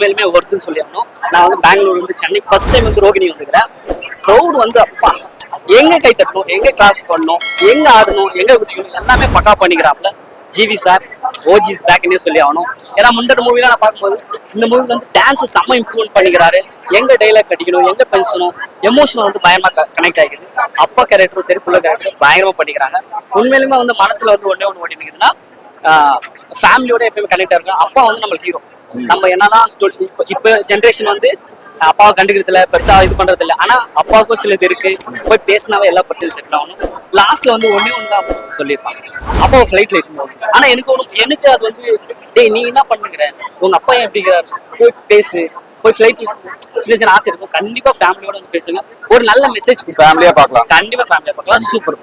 உண்மையிலுமே ஒருத்தர் சொல்லிடணும். நான் வந்து பெங்களூர் வந்து சென்னை ஃபர்ஸ்ட் டைம் வந்து ரோகிணி வந்துக்கிறேன். க்ரௌட் வந்து அப்பா எங்க கை தட்டணும், எங்க கிளாஸ் பண்ணணும், எங்க ஆடணும், எங்க குதிக்கணும் எல்லாமே பக்கா பண்ணிக்கிறாப்ல. ஜிவி சார் ஓஜிஸ் பேக்னே சொல்லி ஆகணும். ஏன்னா முன்னாடி மூவிலாம் நான் பார்க்கும்போது இந்த மூவி வந்து டான்ஸ் செம்ம இம்ப்ரூவ்மெண்ட் பண்ணிக்கிறாரு. எங்க டைலாக் அடிக்கணும், எங்க பென்ஷனும் எமோஷனல் வந்து பயமா கனெக்ட் ஆகிக்குது. அப்பா கேரக்டரும் சரி புள்ள கேரக்டரும் பயங்கரமா பண்ணிக்கிறாங்க. உண்மையிலுமே வந்து மனசுல வந்து ஒன்னே ஒன்று ஓட்டினுக்குதுன்னா ஃபேமிலியோட எப்பயுமே கனெக்ட் இருக்கும். அப்பா வந்து நம்ம ஹீரோ. நம்ம என்னதான் இப்ப ஜென்ரேஷன் வந்து அப்பாவை கண்டுக்கிறது இல்ல, பெருசா இது பண்றது இல்ல. ஆனா அப்பாவுக்கும் சிலது இருக்கு. போய் பேசினாவே எல்லா பிரச்சனையும் செட்டில் ஆகணும். லாஸ்ட்ல வந்து ஒன்னே ஒன்று தான் சொல்லியிருப்பாங்க, அப்பாவை ஃபிளைட்ல இட்டுருந்தோம். ஆனா எனக்கு அது வந்து டேய் நீ என்ன பண்ணுங்கிற, உங்க அப்பா ஏன் எப்படிங்கிறாரு, போய் பேசு, போய் ஃபிளைட்ல சின்ன சின்ன ஆசை இருக்கும். கண்டிப்பா ஃபேமிலியோட வந்து பேசுங்க. ஒரு நல்ல மெசேஜ் ஃபேமிலியா பார்க்கலாம். கண்டிப்பா ஃபேமிலியா பார்க்கலாம். சூப்பர்.